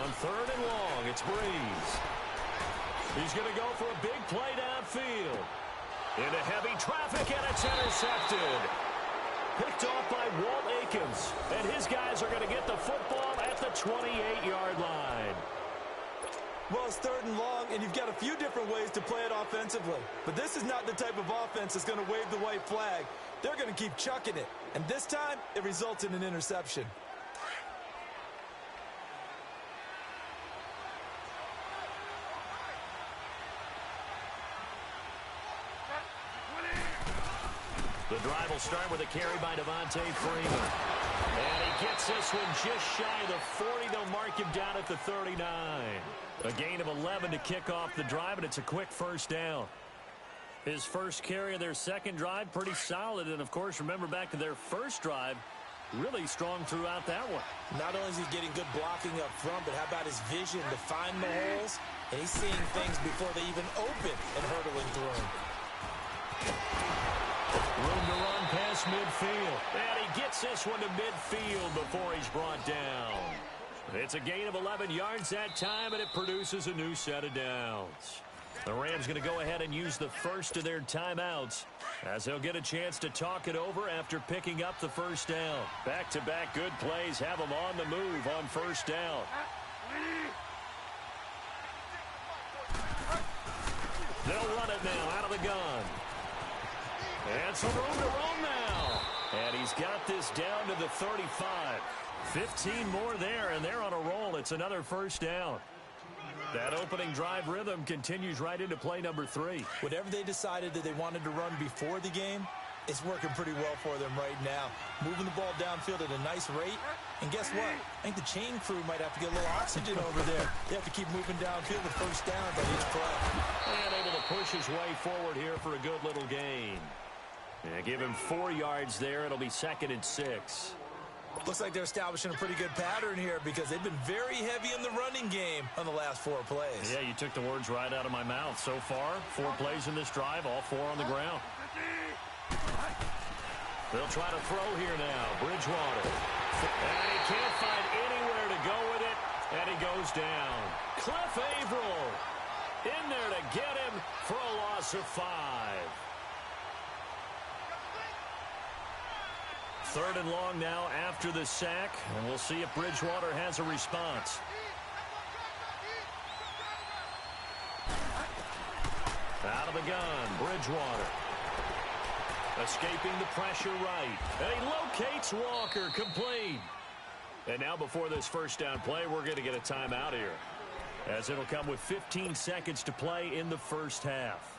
On 3rd and long, it's Breeze. He's going to go for a big play downfield. Into heavy traffic, and it's intercepted. Picked off by Walt Aikens. And his guys are going to get the football at the 28-yard line. Well, it's 3rd and long, and you've got a few different ways to play it offensively. But this is not the type of offense that's going to wave the white flag. They're going to keep chucking it. And this time, it results in an interception. The drive will start with a carry by Devontae Freeman. And he gets this one just shy of the 40. They'll mark him down at the 39. A gain of 11 to kick off the drive, and it's a quick first down. His first carry of their second drive, pretty solid. And, of course, remember back to their first drive, really strong throughout that one. Not only is he getting good blocking up front, but how about his vision to find the holes? And he's seeing things before they even open and hurdling through them. Room to run past midfield. And he gets this one to midfield before he's brought down. It's a gain of 11 yards that time, and it produces a new set of downs. The Rams going to go ahead and use the first of their timeouts as they'll get a chance to talk it over after picking up the first down. Back-to-back good plays have them on the move on first down. They'll run it now out of the gun. And some room to run now. And he's got this down to the 35. 15 more there, and they're on a roll. It's another first down. That opening drive rhythm continues right into play number 3. Whatever they decided that they wanted to run before the game, it's working pretty well for them right now. Moving the ball downfield at a nice rate. And guess what? I think the chain crew might have to get a little oxygen over there. They have to keep moving downfield with first downs on each play. And able to push his way forward here for a good little gain. And give him 4 yards there. It'll be 2nd and 6. Looks like they're establishing a pretty good pattern here because they've been very heavy in the running game on the last 4 plays. Yeah, you took the words right out of my mouth. So far, 4 plays in this drive, all 4 on the ground. They'll try to throw here now. Bridgewater. And he can't find anywhere to go with it, and he goes down. Cliff Averill in there to get him for a loss of 5. 3rd and long now after the sack, and we'll see if Bridgewater has a response. Out of the gun, Bridgewater. Escaping the pressure right. And he locates Walker, complete. And now before this first down play, we're going to get a timeout here, as it'll come with 15 seconds to play in the first half.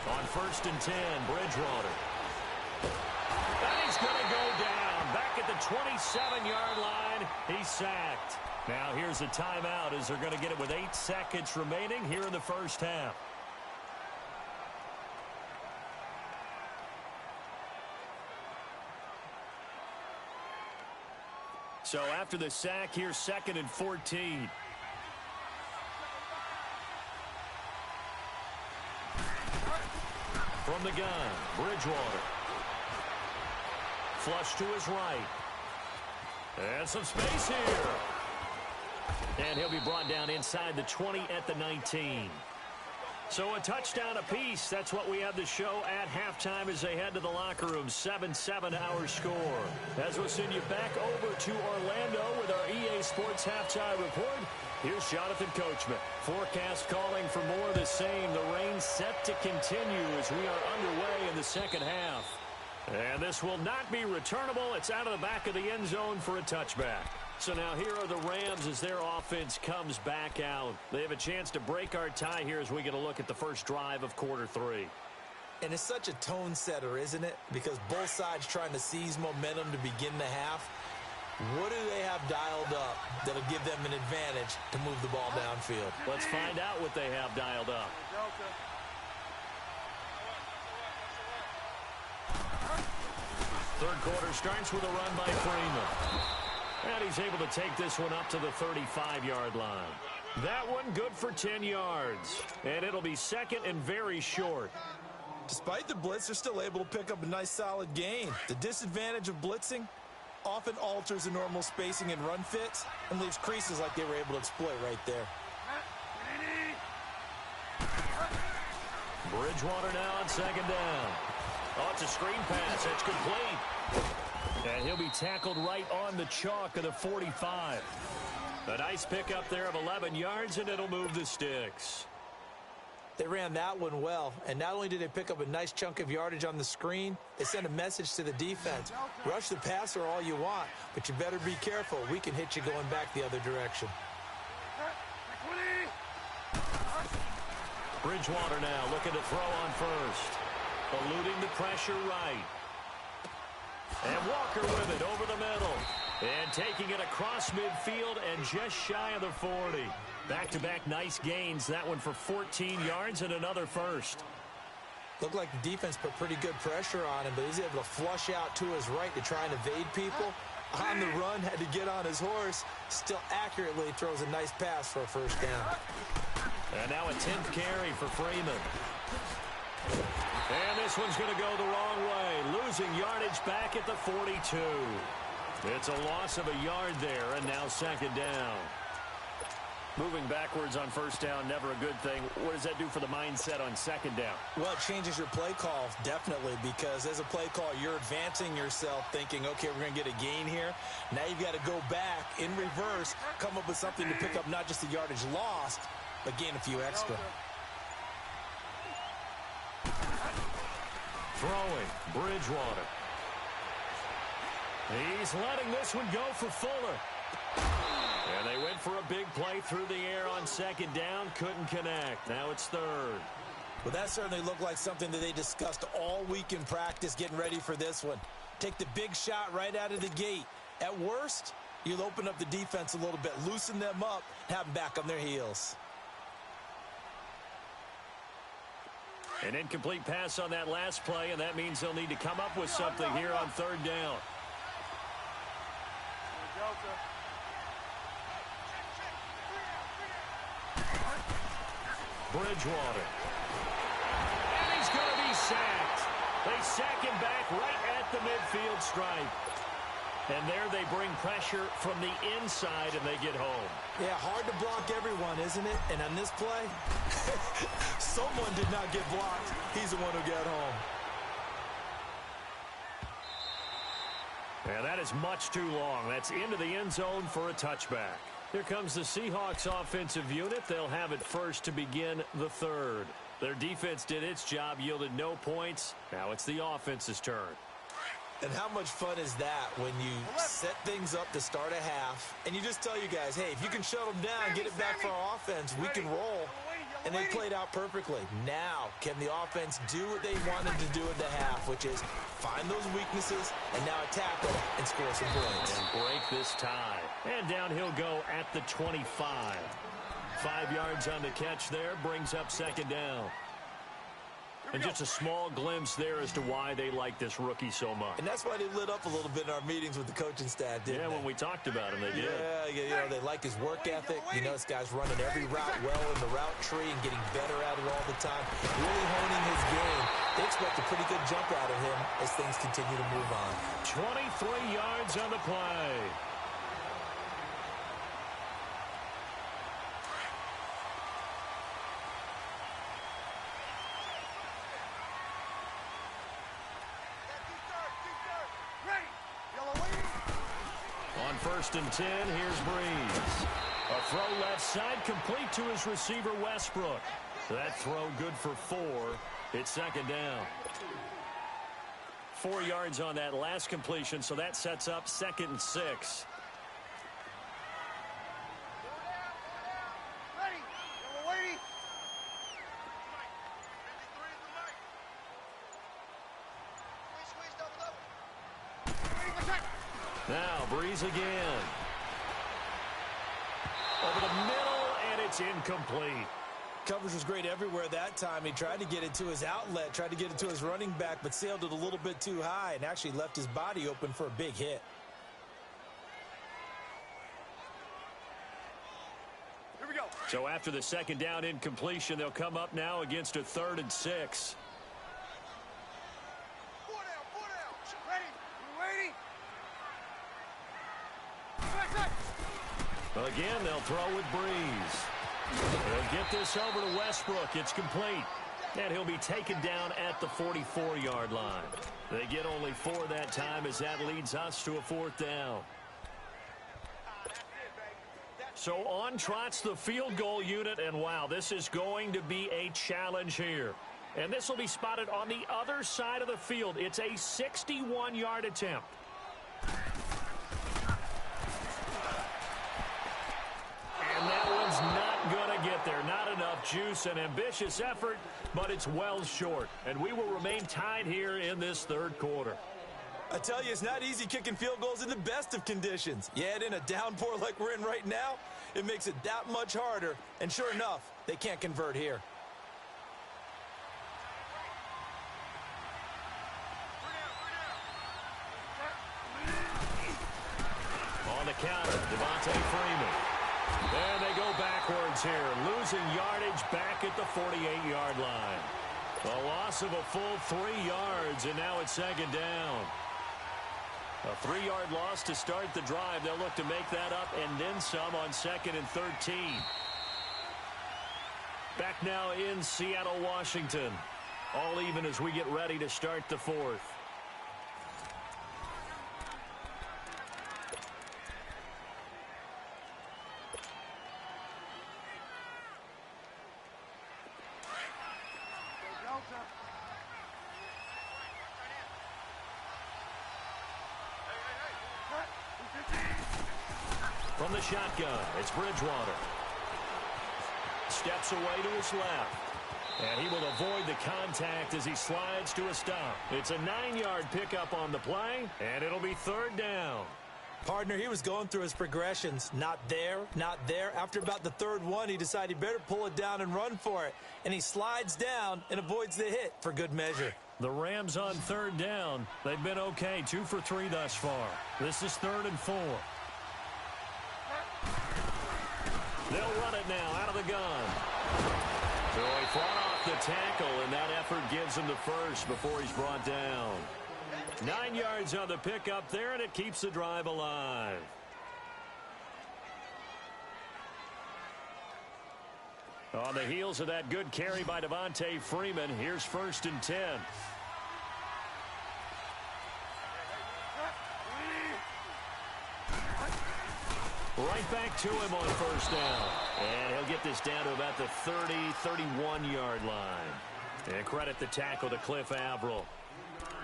On 1st and 10, Bridgewater. And he's going to go down. Back at the 27-yard line, he's sacked. Now here's a timeout as they're going to get it with 8 seconds remaining here in the first half. So after the sack, here's 2nd and 14. From the gun, Bridgewater. Flush to his right. And some space here. And he'll be brought down inside the 20 at the 19. So a touchdown apiece. That's what we have to show at halftime as they head to the locker room. 7-7 our score. As we'll send you back over to Orlando with our EA Sports Halftime Report. Here's Jonathan Coachman. Forecast calling for more of the same. The rain set to continue as we are underway in the second half. And this will not be returnable. It's out of the back of the end zone for a touchback. So now here are the Rams as their offense comes back out. They have a chance to break our tie here as we get a look at the first drive of quarter 3. And it's such a tone setter, isn't it? Because both sides trying to seize momentum to begin the half. What do they have dialed up that'll give them an advantage to move the ball downfield? Let's find out what they have dialed up. Third quarter starts with a run by Freeman. And he's able to take this one up to the 35-yard line. That one good for 10 yards. And it'll be second and very short. Despite the blitz, they're still able to pick up a nice solid gain. The disadvantage of blitzing often alters the normal spacing and run fits and leaves creases like they were able to exploit right there. Bridgewater now on second down. Oh, it's a screen pass. That's complete. And he'll be tackled right on the chalk of the 45. A nice pickup there of 11 yards, and it'll move the sticks. They ran that one well, and not only did they pick up a nice chunk of yardage on the screen, they sent a message to the defense. Rush the passer all you want, but you better be careful. We can hit you going back the other direction. Bridgewater now looking to throw on first. Eluding the pressure right. And Walker with it over the middle. And taking it across midfield and just shy of the 40. Back-to-back nice gains. That one for 14 yards and another first. Looked like the defense put pretty good pressure on him, but he's able to flush out to his right to try and evade people. On the run, had to get on his horse. Still accurately throws a nice pass for a first down. And now a 10th carry for Freeman. And this one's going to go the wrong way. Losing yardage back at the 42. It's a loss of a yard there, and now second down. Moving backwards on first down, never a good thing. What does that do for the mindset on second down? Well, it changes your play call, definitely, because as a play call, you're advancing yourself thinking, okay, we're going to get a gain here. Now you've got to go back in reverse, come up with something to pick up not just the yardage lost, but gain a few extra. Throwing, Bridgewater. He's letting this one go for Fuller. And they went for a big play through the air on second down. Couldn't connect. Now it's third. Well, that certainly looked like something that they discussed all week in practice, getting ready for this one. Take the big shot right out of the gate. At worst, you'll open up the defense a little bit, loosen them up, have them back on their heels. An incomplete pass on that last play, and that means they'll need to come up with something here on third down. Bridgewater. And he's going to be sacked. They sack him back right at the midfield stripe. And there they bring pressure from the inside, and they get home. Yeah, hard to block everyone, isn't it? And on this play, someone did not get blocked. He's the one who got home. And that is much too long. That's into the end zone for a touchback. Here comes the Seahawks offensive unit. They'll have it first to begin the third. Their defense did its job, yielded no points. Now it's the offense's turn. And how much fun is that when you set things up to start a half, and you just tell you guys, hey, if you can shut them down, get it back for our offense, we can roll. And they played out perfectly. Now, can the offense do what they wanted to do in the half, which is find those weaknesses and now attack them and score some points. And break this tie. And down he'll go at the 25. 5 yards on the catch there, brings up second down. And just a small glimpse there as to why they like this rookie so much. And that's why they lit up a little bit in our meetings with the coaching staff, didn't they? Yeah, when we talked about him, they did. Yeah, you know, they like his work ethic. You know, this guy's running every route well in the route tree and getting better at it all the time. Really honing his game. They expect a pretty good jump out of him as things continue to move on. 23 yards on the play. First and 10, here's Breeze. A throw left side, complete to his receiver, Westbrook. That throw good for 4. It's second down. 4 yards on that last completion, so that sets up second and 6. Now, Breeze again. Over the middle, and it's incomplete. Coverage was great everywhere that time. He tried to get it to his outlet, tried to get it to his running back, but sailed it a little bit too high and actually left his body open for a big hit. So after the second down incompletion, they'll come up now against a 3rd and 6. Again, they'll throw with Breeze. They'll get this over to Westbrook. It's complete. And he'll be taken down at the 44-yard line. They get only 4 that time as that leads us to a 4th down. So on trots the field goal unit, and wow, this is going to be a challenge here. And this will be spotted on the other side of the field. It's a 61-yard attempt. And that one's not going to get there. Not enough juice. An ambitious effort, but it's well short. And we will remain tied here in this 3rd quarter. I tell you, it's not easy kicking field goals in the best of conditions. Yet in a downpour like we're in right now, it makes it that much harder. And sure enough, they can't convert here. On the counter, Devontae Freeman. And they go backwards here, losing yardage back at the 48-yard line. A loss of a full 3 yards, and now it's 2nd down. A 3-yard loss to start the drive. They'll look to make that up and then some on 2nd and 13. Back now in Seattle, Washington. All even as we get ready to start the 4th. From the shotgun, it's Bridgewater. Steps away to his left. And he will avoid the contact as he slides to a stop. It's a 9-yard pickup on the play, and it'll be 3rd down. Partner, he was going through his progressions. Not there, not there. After about the 3rd one, he decided he better pull it down and run for it. And he slides down and avoids the hit for good measure. The Rams on 3rd down. They've been okay, 2 for 3 thus far. This is 3rd and 4. They'll run it now out of the gun. So he fought off the tackle, and that effort gives him the first before he's brought down. 9 yards on the pickup there, and it keeps the drive alive. On the heels of that good carry by Devontae Freeman, here's 1st and 10. Right back to him on 1st down. And he'll get this down to about the 30, 31-yard line. And credit the tackle to Cliff Avril.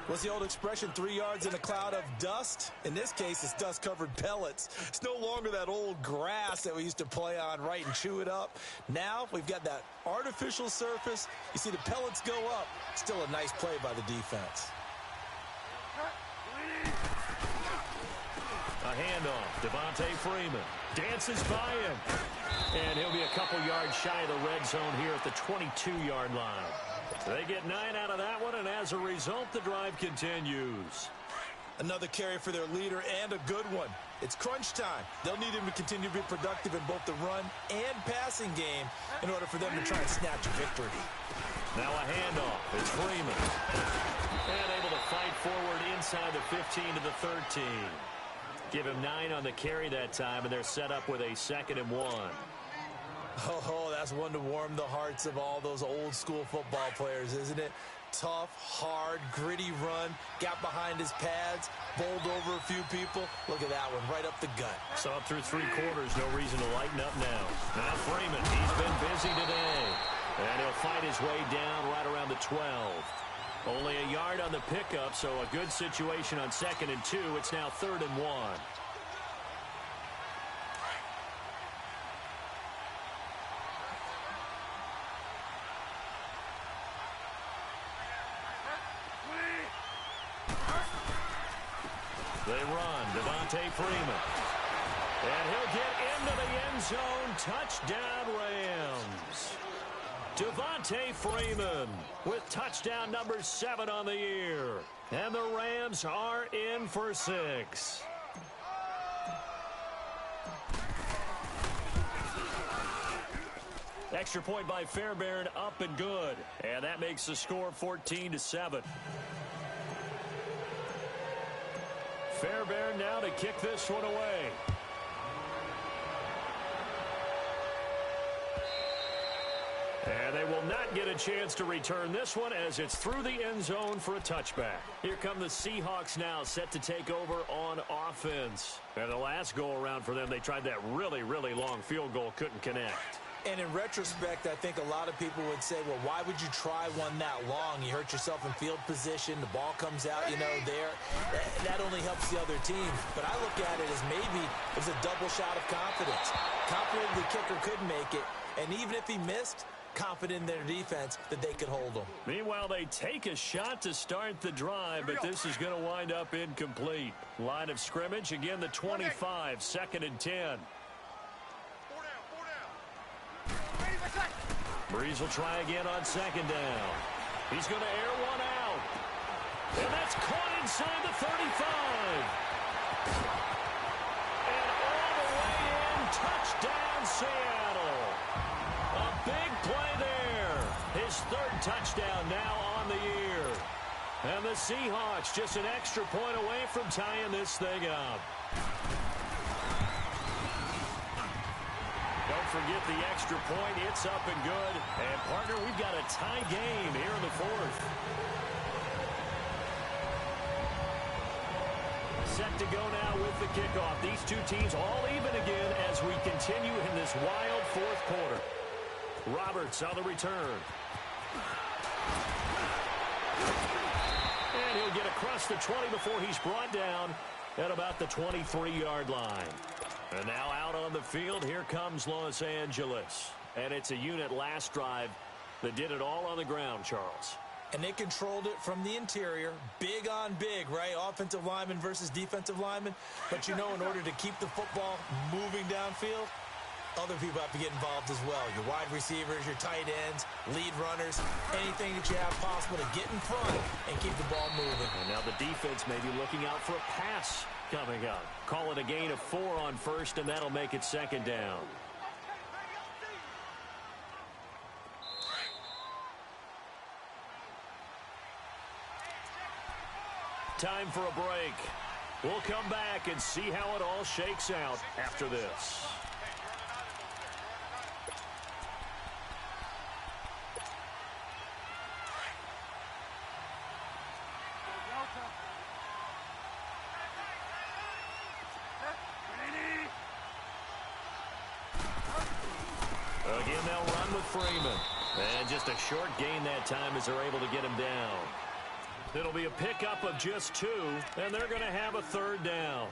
What's the old expression, 3 yards in a cloud of dust? In this case, it's dust-covered pellets. It's no longer that old grass that we used to play on, right, and chew it up. Now we've got that artificial surface. You see the pellets go up. Still a nice play by the defense. A handoff. Devontae Freeman dances by him. And he'll be a couple yards shy of the red zone here at the 22-yard line. They get 9 out of that one, and as a result, the drive continues. Another carry for their leader, and a good one. It's crunch time. They'll need him to continue to be productive in both the run and passing game in order for them to try and snatch a victory. Now a handoff. It's Freeman. And able to fight forward inside the 15 to the 13. Give him 9 on the carry that time, and they're set up with a 2nd and 1. Oh, that's one to warm the hearts of all those old school football players, isn't it? Tough, hard, gritty run, got behind his pads, bowled over a few people. Look at that one, right up the gut. So up through 3 quarters, no reason to lighten up now. Now Freeman, he's been busy today. And he'll fight his way down right around the 12. Only a yard on the pickup, so a good situation on 2nd and 2. It's now 3rd and 1. They run. Devontae Freeman. And he'll get into the end zone. Touchdown, Rams. Devontae Freeman with touchdown number 7 on the year. And the Rams are in for 6. Extra point by Fairbairn, up and good. And that makes the score 14-7. Fairbairn now to kick this one away. And they will not get a chance to return this one as it's through the end zone for a touchback. Here come the Seahawks now set to take over on offense. And the last go-around for them, they tried that really, really long field goal, couldn't connect. And in retrospect, I think a lot of people would say, well, why would you try one that long? You hurt yourself in field position. The ball comes out, there. That only helps the other team. But I look at it as maybe it was a double shot of confidence. Confident the kicker could make it. And even if he missed, confident in their defense that they could hold them. Meanwhile, they take a shot to start the drive, but this is going to wind up incomplete. Line of scrimmage, again, the 25, 2nd and 10. Breeze will try again on 2nd down. He's going to air one out. And that's caught inside the 35. And all the way in, touchdown Seattle. A big play there. His 3rd touchdown now on the year. And the Seahawks just an extra point away from tying this thing up. Don't forget the extra point. It's up and good. And, partner, we've got a tie game here in the 4th. Set to go now with the kickoff. These two teams all even again as we continue in this wild 4th quarter. Roberts on the return. And he'll get across the 20 before he's brought down at about the 23-yard line. And now out on the field, here comes Los Angeles. And it's a unit last drive that did it all on the ground, Charles. And they controlled it from the interior. Big on big, right? Offensive lineman versus defensive lineman. But, in order to keep the football moving downfield, other people have to get involved as well. Your wide receivers, your tight ends, lead runners, anything that you have possible to get in front and keep the ball moving. And now the defense may be looking out for a pass coming up. Call it a gain of 4 on 1st, and that'll make it 2nd down. Time for a break. We'll come back and see how it all shakes out after this. Again, they'll run with Freeman. And just a short gain that time as they're able to get him down. It'll be a pickup of just 2, and they're going to have a 3rd down.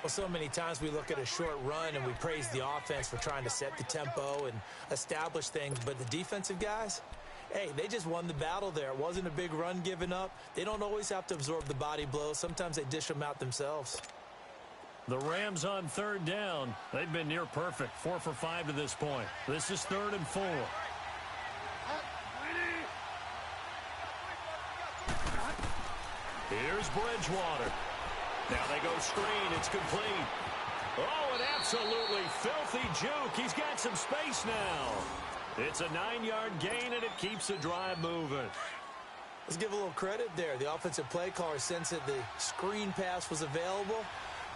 Well, so many times we look at a short run and we praise the offense for trying to set the tempo and establish things. But the defensive guys, hey, they just won the battle there. It wasn't a big run given up. They don't always have to absorb the body blows. Sometimes they dish them out themselves. The Rams on 3rd down. They've been near perfect. 4 for 5 to this point. This is 3rd and 4. Here's Bridgewater. Now they go screen. It's complete. Oh, an absolutely filthy juke. He's got some space now. It's a 9-yard gain, and it keeps the drive moving. Let's give a little credit there. The offensive play caller sensed that the screen pass was available.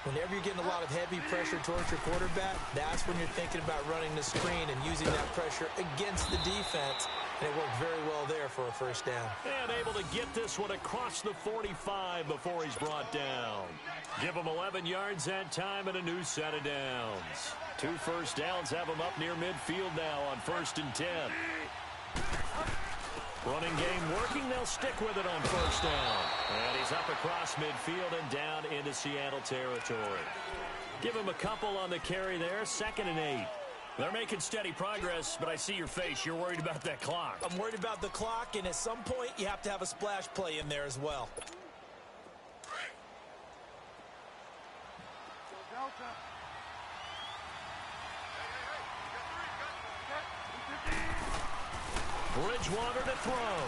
Whenever you're getting a lot of heavy pressure towards your quarterback, that's when you're thinking about running the screen and using that pressure against the defense. And it worked very well there for a 1st down. And able to get this one across the 45 before he's brought down. Give him 11 yards that time and a new set of downs. 2 first downs have him up near midfield now on 1st and 10. Running game working. They'll stick with it on 1st down. And he's up across midfield and down into Seattle territory. Give him a couple on the carry there. 2nd and 8. They're making steady progress, but I see your face. You're worried about that clock. I'm worried about the clock, and at some point, you have to have a splash play in there as well. Bridgewater to throw.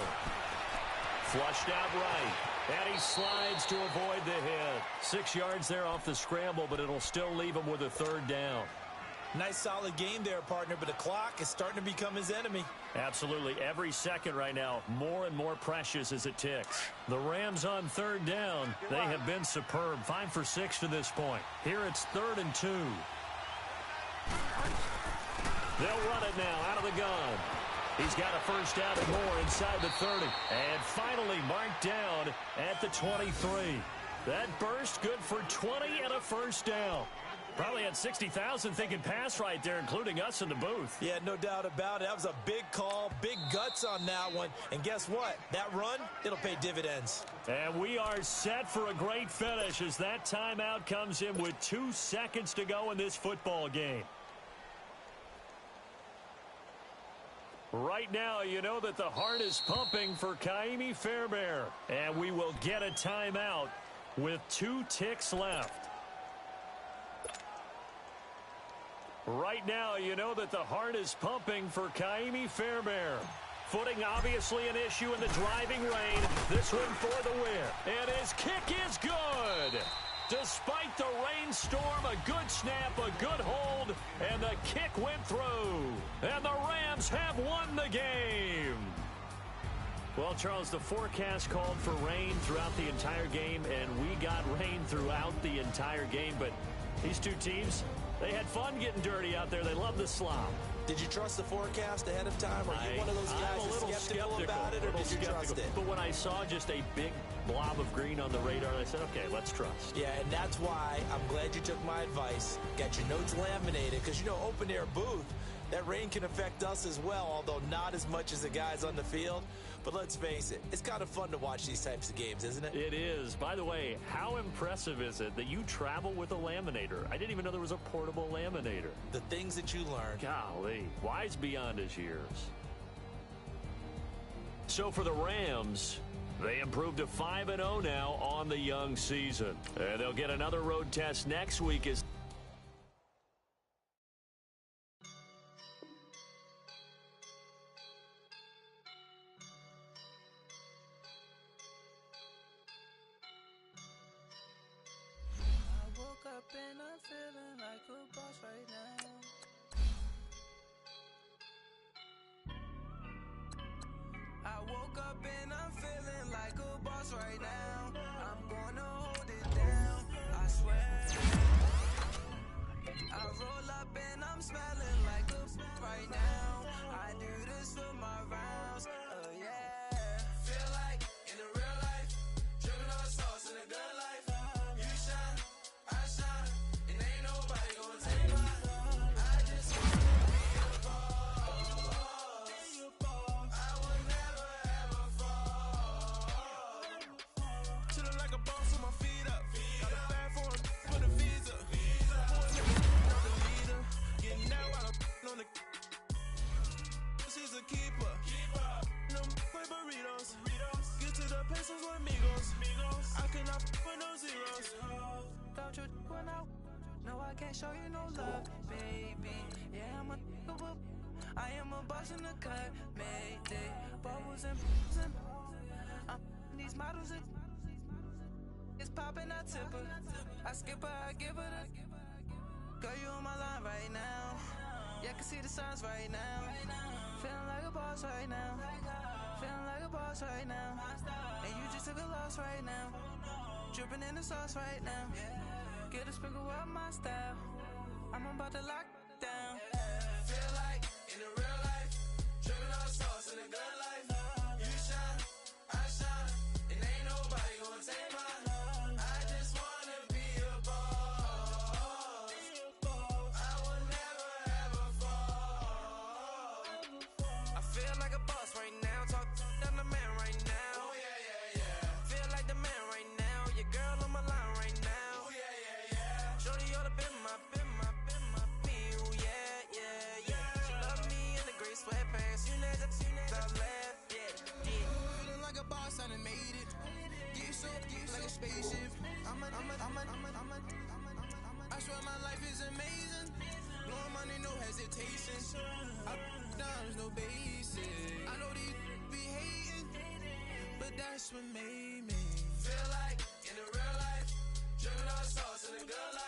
Flushed out right. And he slides to avoid the hit. 6 yards there off the scramble, but it'll still leave him with a 3rd down. Nice solid game there, partner, but the clock is starting to become his enemy. Absolutely. Every second right now, more and more precious as it ticks. The Rams on third down. They have been superb. 5 for 6 to this point. Here it's 3rd and 2. They'll run it now out of the gun. He's got a first down and more inside the 30. And finally marked down at the 23. That burst good for 20 and a first down. Probably had 60,000 thinking pass right there, including us in the booth. Yeah, no doubt about it. That was a big call, big guts on that one. And guess what? That run, it'll pay dividends. And we are set for a great finish as that timeout comes in with 2 seconds to go in this football game. Right now, you know that the heart is pumping for Ka'imi Fairbairn. And we will get a timeout with 2 ticks left. Right now, you know that the heart is pumping for Ka'imi Fairbairn. Footing obviously an issue in the driving rain. This one for the win. And his kick is good. Despite the rainstorm, a good snap, a good hold, and the kick went through. And the Rams have won the game. Well, Charles, the forecast called for rain throughout the entire game, and we got rain throughout the entire game. But these two teams, they had fun getting dirty out there. They love the slop. Did you trust the forecast ahead of time? Are you one of those guys that's skeptical about it, or did you trust it? But when I saw just a big blob of green on the radar, I said, okay, let's trust. Yeah, and that's why I'm glad you took my advice. Got your notes laminated, because, you know, open-air booth, that rain can affect us as well, although not as much as the guys on the field. But let's face it, it's kind of fun to watch these types of games, isn't it? It is. By the way, how impressive is it that you travel with a laminator? I didn't even know there was a portable laminator. The things that you learn. Golly, wise beyond his years. So for the Rams, they improved to 5-0 now on the young season. And they'll get another road test next week as and I'm feeling like a boss right now. I woke up and I'm feeling like a boss right now. I'm gonna hold it down, I swear. I roll up and I'm smelling like a right now. I do this for my rounds, yeah. Feel like in the real life, dripping on sauce in a good life. You shine, I shine, and ain't nobody gonna take my love. I just wanna be a boss. I would never ever fall. Chillin' like a boss with my feet up. Got a bag for the visa. Not the leader. Getting out while I'm on the. She's a keeper. No burritos. Get to the pesos with amigos. I cannot put no zeros. Don't you run out? No, I can't show you no love, baby. Yeah, I am a boss in the cut, Mayday. Bubbles and these models it's popping, I tip her. I skip her, I give her the. Girl, you on my line right now. Yeah, I can see the signs right now. Feeling like a boss right now. Feeling like a boss right now. And you just took a loss right now. Dripping in the sauce right now. Get a sprinkle up my style. I'm about to lock down. Feel like in the real life, dripping on sauce in a good life. You shine, I shine, and ain't nobody gonna take my love. I just wanna be a boss. I will never ever fall. I feel like a boss right now. Talk to the man right now. Oh yeah. Feel like the man right now. Your girl on my line right now. Oh yeah. Shorty ought to been my me. Oh yeah. She love me in the gray sweatpants. You never left. Yeah. Feeling like a boss, I done made it. Get so like a spaceship. I swear my life is amazing. Blowing money, no hesitation. I down, no basic. I know these be hating, but that's what made me feel like in the real life, dripping on sauce in a good life.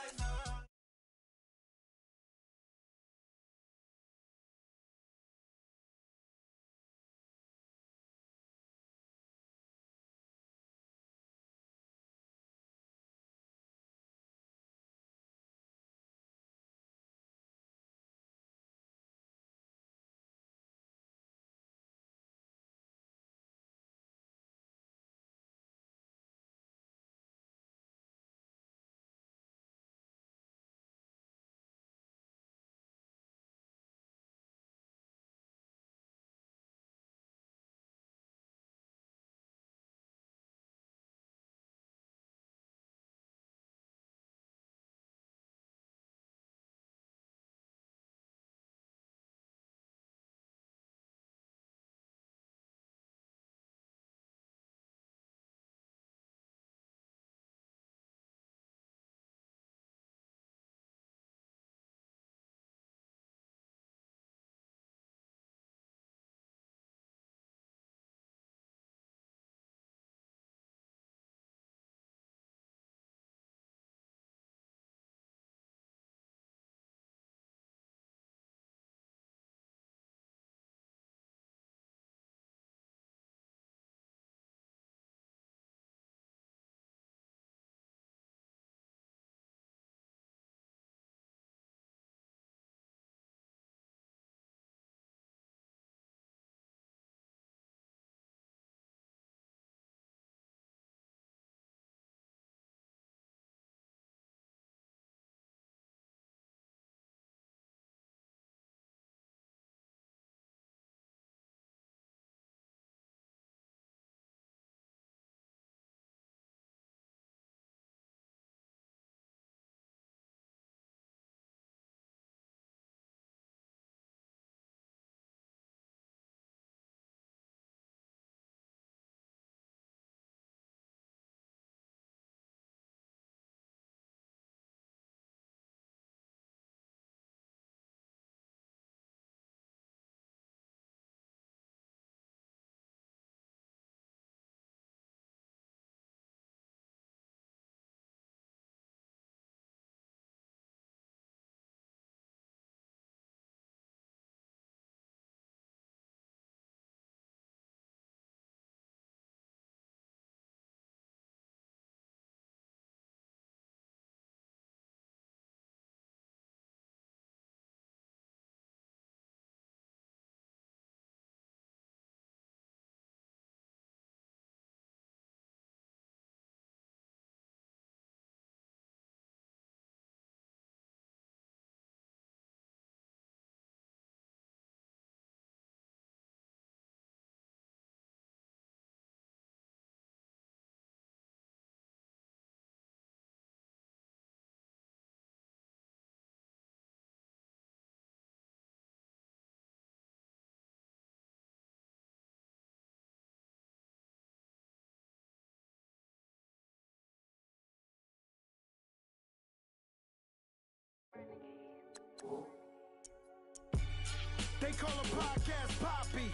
They call a podcast Poppy.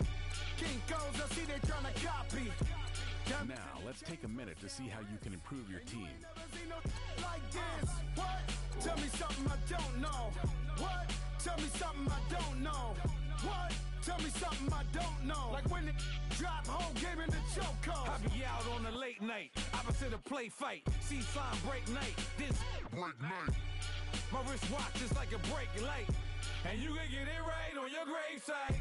Kinkos, I see they tryna copy. Now, let's take a minute to see how you can improve your team. Like this. What? Tell me something I don't know. What? Tell me something I don't know. What? Tell me something I don't know. Like when it drop whole game in the chokehold. I be out on a late night, opposite a play fight. See sign break night, this break night. My wristwatch is like a break light. And you can get it right on your gravesite.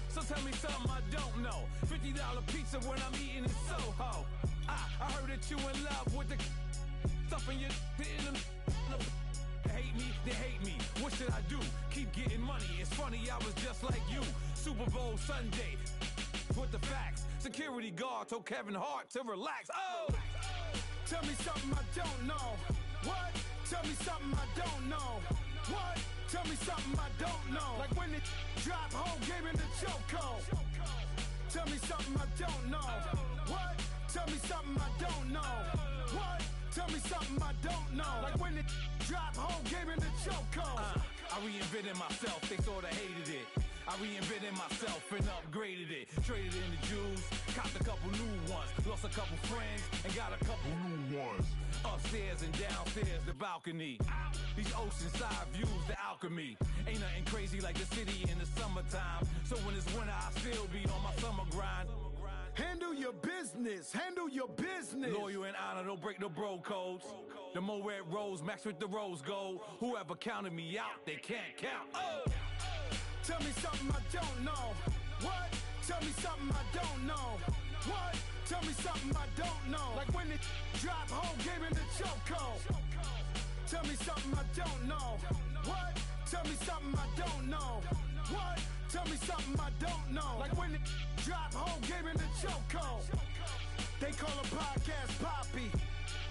So tell me something I don't know. $50 pizza when I'm eating in Soho. I heard that you in love with the stuff in your in them. They hate me, they hate me. What should I do? Keep getting money. It's funny, I was just like you. Super Bowl Sunday. With the facts. Security guard told Kevin Hart to relax. Oh! Tell me something I don't know. What? Tell me something I don't know. What? Tell me something I don't know. Like when it drop whole game in the chokehold. Tell me something I don't know. What? Tell me something I don't know. What? Tell me something I don't know. Like when it drop whole game in the chokehold. I reinvented myself, they sorta hated it. I reinvented myself and upgraded it. Traded in the Jews, copped a couple new ones. Lost a couple friends and got a couple new ones. Upstairs and downstairs, the balcony. These oceanside views, the alchemy. Ain't nothing crazy like the city in the summertime. So when it's winter, I still be on my summer grind. Handle your business, handle your business. Loyal and honor, don't break no bro codes. The more red rose, max with the rose gold. Whoever counted me out, they can't count. Oh! Tell me something I don't know. What? Tell me something I don't know. What? Tell me something I don't know. Like when it drop whole game in the chokehold. Tell me something I don't know. What? Tell me something I don't know. What? Tell me something I don't know. Like when it drop whole game in the chokehold. They call a podcast Poppy.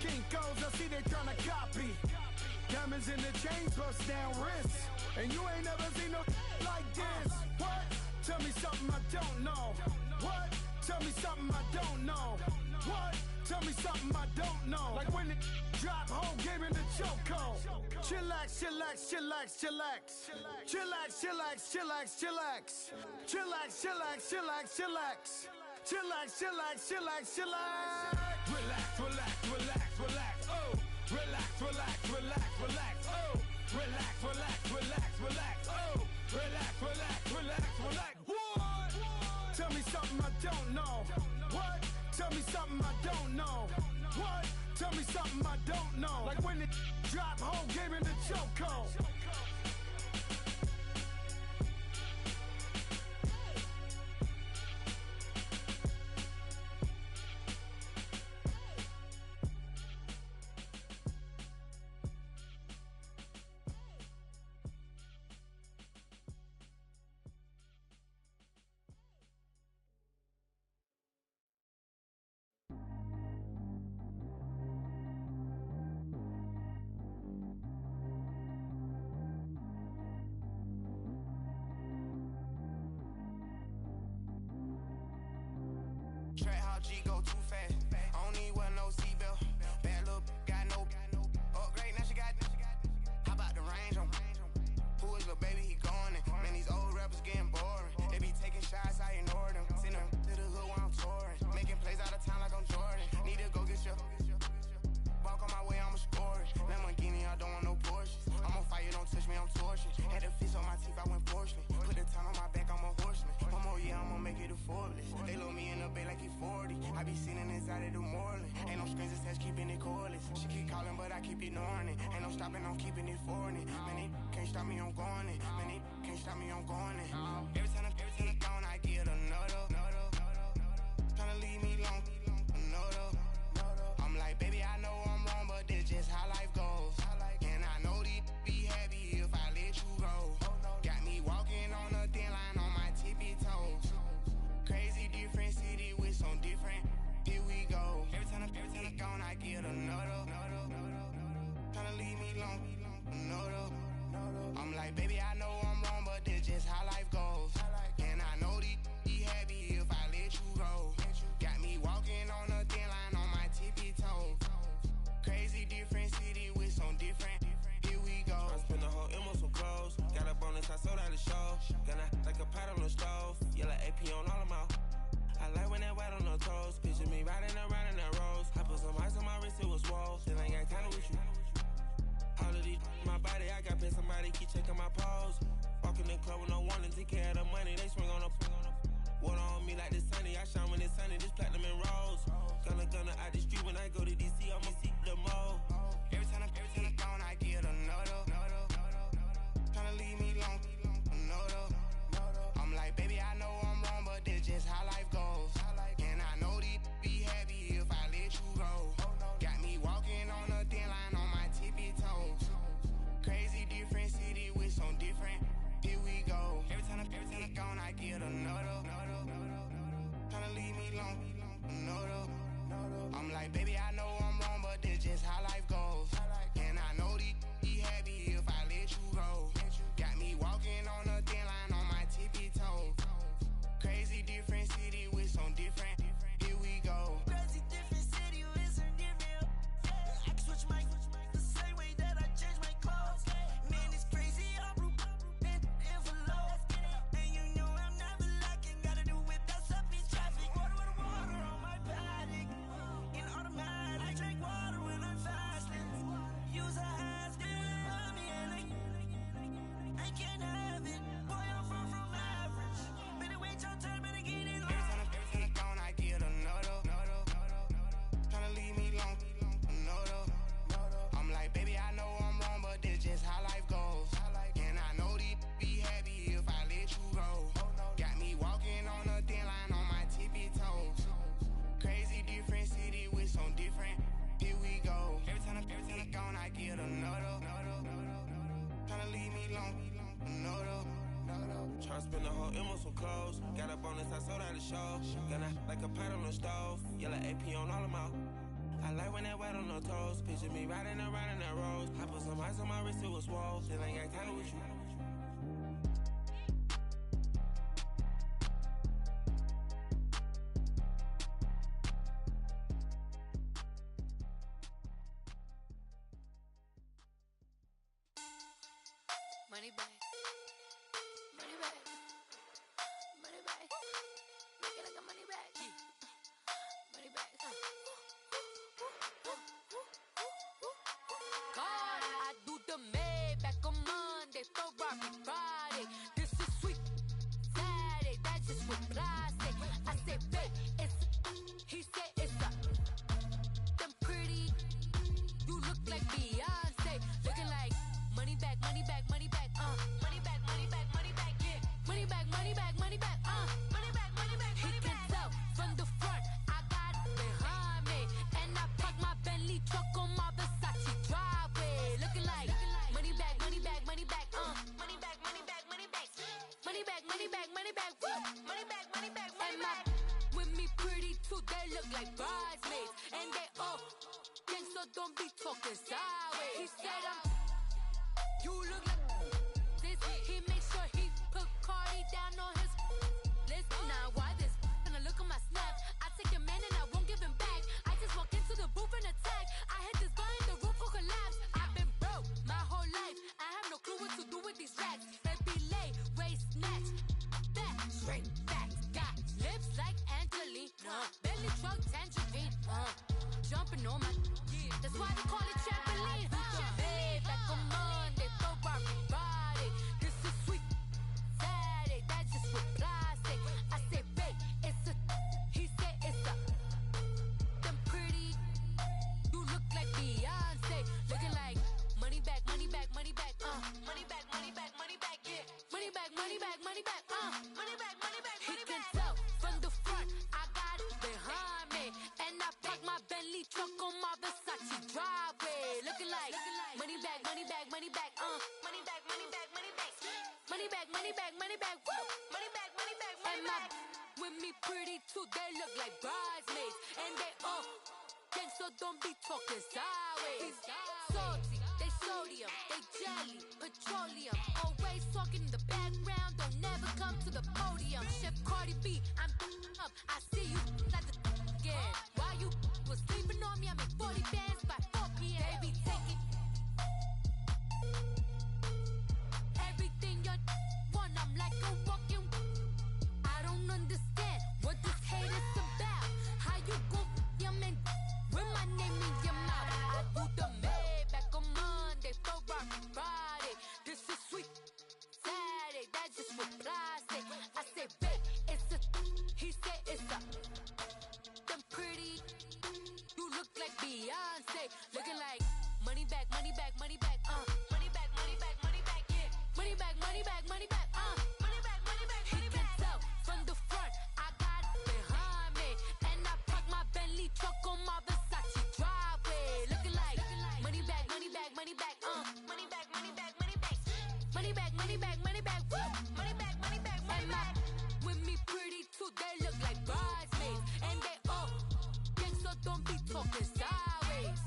Kinkos, I see they tryna copy. Diamonds in the chains, bust down wrists. And you ain't never seen no like this. What? Tell me something I don't know. What? Tell me something I don't know. What? Tell me something I don't know. Like when it drop whole game in the chokehold. Chillax, chillax, chillax, chillax. Chillax, chillax, chillax, chillax. Chillax, chillax, chillax, chillax. Chillax, chillax, chillax, chillax. Relax, relax, relax, relax. Oh! Relax, relax, relax, relax. Oh! Relax, relax, relax, relax. Oh! Relax, relax, relax, relax. What? Tell me something I don't know. What? Tell me something I don't know. What? Tell me something I don't know. Like when it drop whole game in the chokehold. Track how G go too fast. I don't need one no seatbelt. Bad little got no upgrade. Now she got. How about the range on? Who is the baby? He going in. Man, these old rappers getting boring. They be taking shots, I ignore them. Send them to the hood while I'm touring. Making plays out of town like I'm Jordan. Need to go get your. Walk on my way, I'ma score it. Lamborghini, I don't want no Porsches. I'm on fire, don't touch me, I'm torching. Had the fish on my teeth, I went porcelain. Put the time on my back, I'm a horseman. One more year, I'ma make it a Forbes. They load me in the bay like he 40. I be sitting inside of the Moreland. Ain't no strings attached, keeping it cordless. She keep calling, but I keep ignoring it. Ain't no stopping, I'm keeping it for it. Man, they can't stop me, I'm going it. Man, they can't stop me, I'm going it. Every time I gone, I get another. Tryna leave me long, another. I'm like, baby, I know I'm wrong, but this just how life goes. And I know these be happy if I let you go. Got me walking on a thin line on my tippy toes. Crazy different city with some different. Here we go. Every time I gone, I get another. Tryna leave me long, another. I'm like, baby, I know I'm wrong, but this just how life goes. And I know that somebody keep checking my pose. Walking in the club with no one and take care of the money. They swing on the water on me like the sunny. I shine when it's sunny. This platinum and rose. Gonna out the street when I go to DC. I'ma see the mode. Every time I gone, I get another. Tryna leave me alone. Another. I'm like, baby, I know I'm wrong, but that's just how life goes. And I know these be happy if I let you go. Got me walking on a thin line on my tippy toes. Crazy different city with some different. Here we go. Every time I gone, I get another. Tryna leave me alone. Another. I'm like, baby, I know I'm wrong, but that's just how life goes. And I know these be happy if I let you go. Got me walking on a thin line on my tippy toes. Crazy different city with some different. Here we go. Crazy different city with some different. I can switch my the same way that I change my clothes. Man, it's crazy. I'm in envelope. And you know I'm never lacking. Gotta do it, that's up in traffic. Water on my paddock. In automatic. I drink water when I'm fasting. Use a hands, on me and I can't have it. Boy, I'm far from average. Better wait your turn, better get it Every time I gone, I get another. Tryna leave me alone. Another. I'm like, baby, I know I'm wrong, but that's just how life goes. And I know these be happy if I let you go. Got me walking on a thin line on my tippy toes. Crazy different city with some different. Here we go. Every time I gone, I get another. Tryna leave me alone. Another. Tryna spend the whole M on some clothes. Got a bonus, I sold out the show. Gonna like a pot on the stove. Yellow AP on all of my. I like when that wet on the toes. Picture me riding around in that rose. I put some ice on my wrist, it was swole. Still ain't got time with you. Money back. Money back. Money back. Make it like a money back. Money back. God, I do the Maybach on Monday, Ferrari Friday. This is sweet Saturday, that's just what I say. I say, babe, it's he said it's a them pretty. You look like Beyonce, looking like money back, money back, money back, money back, money back, money back, yeah. Money back, money back, money back, money back, money back, money back. He can tell from the front, I got it behind me, and I park my Bentley truck on my Versace driveway, looking like money back, money back, money back, money back, money back, money back, money back, money back, money back, money back, money back, money back. With me pretty too, they look like bridesmaids, and they all gang, so don't be talking sideways. He said you look like this. He makes sure he put Cardi down on his list. Now why this? Gonna look at my snap. I take a man and I won't give him back. I just walk into the booth and attack. I hit this button, the roof will collapse. I've been broke my whole life. I have no clue what to do with these racks. Baby lay, waist snatch, back, straight back. Got lips like Angelina, belly truck tangerine. Jumping on my, that's why they call it trampoline. Back on Monday, Ferrari Friday. This is sweet Saturday, that's just what I say. I say, babe, it's a, he said it's a, them pretty. You look like Beyonce, looking like money back, money back, money back, money back, money back, money back, yeah. Money back, money back, money back, money back, money back, money back. He can tell from the front, I got it behind me, and I park my Bentley truck on my Versace driveway, looking like money back, money back, money back, money back, money back, money back, money back, money back, money back, money back, money back, money back. With me pretty too, they look like bridesmaids, and they all gang, so don't be talking sideways. Salty, they sodium, they jelly, petroleum, always talking in the background, don't never come to the podium. Chef Cardi B, I'm up, I see you at the again. While you was sleeping on me, I make 40 bands by 4 p.m. Baby, take it. Everything you want, I'm like a walking. I don't understand what this hate is about. How you go your man with my name in your mouth? I do the Maybach on Monday, Ferrari Friday. this is sweet Saturday, that's just what I say. I say, babe, it's a, he said it's a, them pretty, you look like Beyonce, looking like money back, money back, money back, money back, money back, money back, yeah, money back, money back, money back, money back, money back, money back. He can tell from the front, I got it behind me, and I park my Bentley truck on my Versace driveway, looking like money back, money back, money back, money back, money back, money back, money back, money back, money back, woo, money back, money back, money back. With me pretty too, they look like bridesmaids, and they all gang, so don't be talking sideways.